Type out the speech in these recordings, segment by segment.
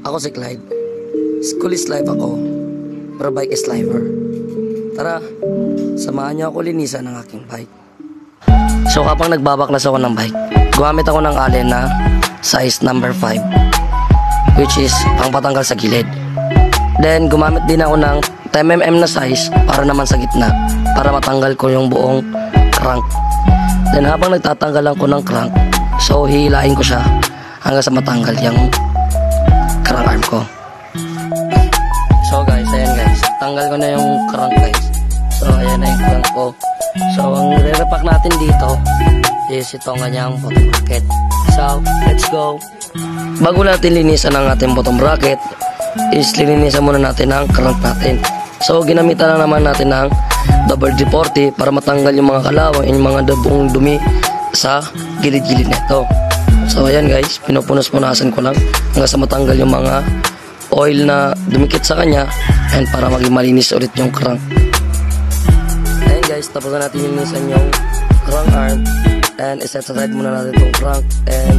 Ako si Clyde. School is life ako, pero bike is lifer. Tara, samahan niyo ako linisan ng aking bike. So kapag nagbabaklas ako ng bike, gumamit ako ng allen na size number 5, which is pang patanggal sa gilid. Then gumamit din ako ng 10mm na size para naman sa gitna, para matanggal ko yung buong crank. Then habang nagtatanggalan ko ng crank, so hihilain ko siya hanggang sa matanggal yung crank arm ko. So guys, ayan guys, tanggal ko na yung crank guys. So ayan na yung crank ko. So ang re-repack natin dito is itong kanyang bottom bracket. So let's go. Bago natin linisan ang ating bottom bracket, is linisan muna natin ang crank natin. So ginamitan na naman natin ng WD-40 para matanggal yung mga kalawang, yung mga dabong dumi sa gilid-gilid nito. So ayan guys, pinupunas-punasan ko lang hanggang sa matanggal yung mga oil na dumikit sa kanya and para maging malinis ulit yung crank. Ayan guys, tapos na natin linisan yung crank arm and iset aside muna natin itong crank, and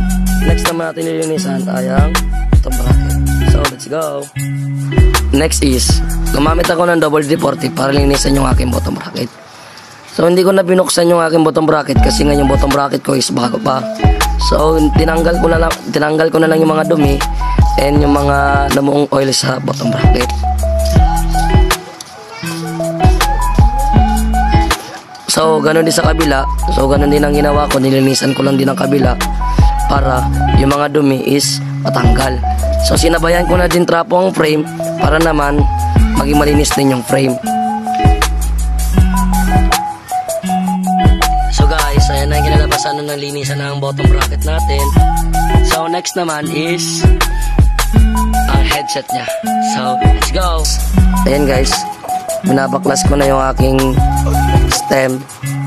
next naman natin lilinisan ay ang bottom bracket. So let's go. Next is, gumamit ako ng WD-40 para linisan yung aking bottom bracket. So hindi ko na binuksan yung aking bottom bracket kasi nga yung bottom bracket ko is bago pa. So tinanggal ko na lang yung mga dumi and yung mga namuong oil sa bottom bracket. So ganun din sa kabila. So ganun din ang ginawa ko, nilinisan ko lang din ang kabila para yung mga dumi is matanggal. So sinabayan ko na din trapo ang frame para naman maging malinis din yung frame. So guys, ayan na yung kinalabasan ng linisan ng bottom bracket natin. So next naman is ang headset niya. So let's go. Ayan guys, binabaklas ko na yung aking stem.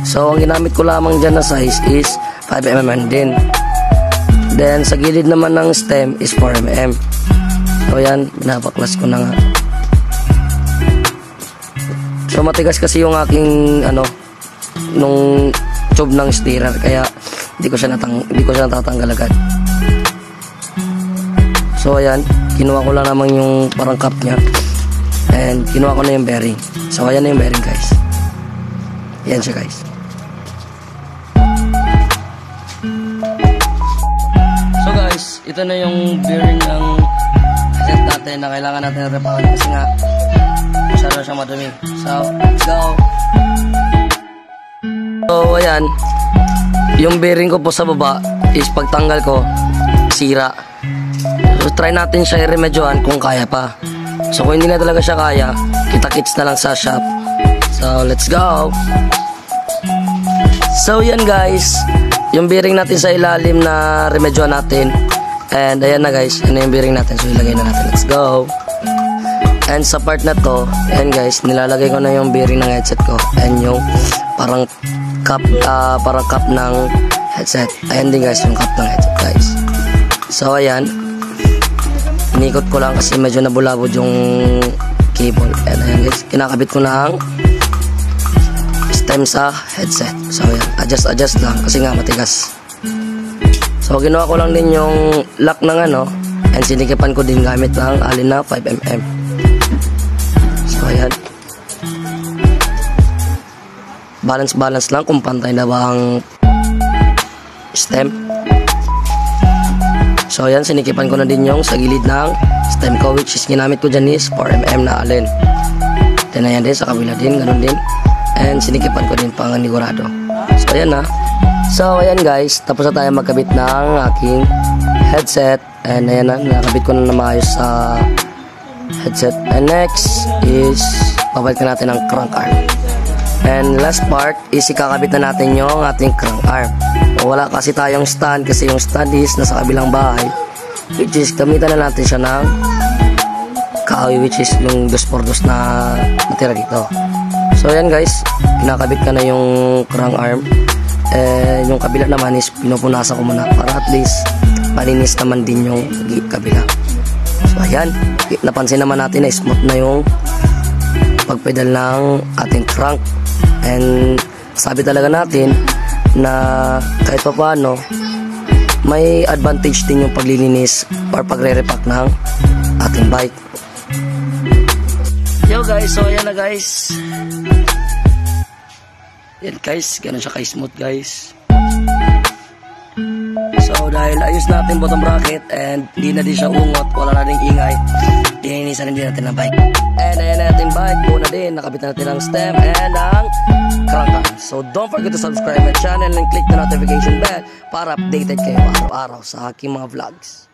So ang ginamit ko lamang dyan na size is 5mm din. Then sa gilid naman ng stem is 4mm. So yan, binabaklas ko na nga. So matigas kasi yung aking nung tube ng steerer, kaya hindi ko siya natatanggal agad. So ayan, kinuha ko lang naman yung parang cap nya and kinuha ko na yung bearing. So ayan na yung bearing guys. Ayan siya guys. So guys, ito na yung bearing ng set natin na kailangan natin repakan kasi nga masyado siyang madumi. So let's go. So ayan, yung bearing ko po sa baba is pagtanggal ko sira. So try natin siya i-remedyohan kung kaya pa. So kung hindi na talaga siya kaya, kita-kits na lang sa shop. So let's go. So yan guys, yung bearing natin sa ilalim na remedyohan natin. And ayan na guys, ano yung bearing natin. So ilagay na natin, let's go. And sa part na to, ayan guys, nilalagay ko na yung bearing ng headset ko. And yung parang cap ng headset. Ayan din guys, yung cap ng headset guys. So ayan, inikot ko lang kasi medyo nabulabod yung cable. And ayan guys, kinakabit ko na ang stem sa headset. So ayan, adjust lang kasi nga matigas. So ginawa ko lang din yung lock ng and sinikipan ko din gamit ng allen na 5mm. So ayan, balance lang kung pantay na ba ang stem. So ayan, sinikipan ko na din yung sa gilid ng stem ko, which is ginamit ko dyan is 4mm na allen. Then ayan din sa kabila din, ganun din. And sinikipan ko din pang nigurado. So ayan na. So ayan guys, tapos na tayo magkabit ng aking headset. And ayan na, nakabit ko na maayos sa headset. And next is pabalikan natin ang crank arm. And last part is ikakabit na natin yung ating crank arm. Wala kasi tayong stand kasi yung stand is nasa kabilang bahay, which is gamitan na natin siya ng kahoy, which is yung 2x2 na natira dito. So ayan guys, kinakabit ka na yung crank arm. Yung kabila naman is pinupunasan ko muna para at least malinis naman din yung kabila. So ayan, napansin naman natin na smooth na yung pagpedal ng ating crank. And sabi talaga natin na kahit pa paano may advantage din yung paglilinis or pagre-repack ng ating bike. Yo guys, so ayan na guys. Yan guys, ganun siya ka-smooth guys. So dahil ayos natin bottom bracket and di na din siya ungot, wala na rin ingay, dininisan din natin ang bike. And ayan natin bike, buo na din, nakabit na natin ang stem and ang crank. So don't forget to subscribe my channel and click the notification bell para updated kayo araw-araw sa aking mga vlogs.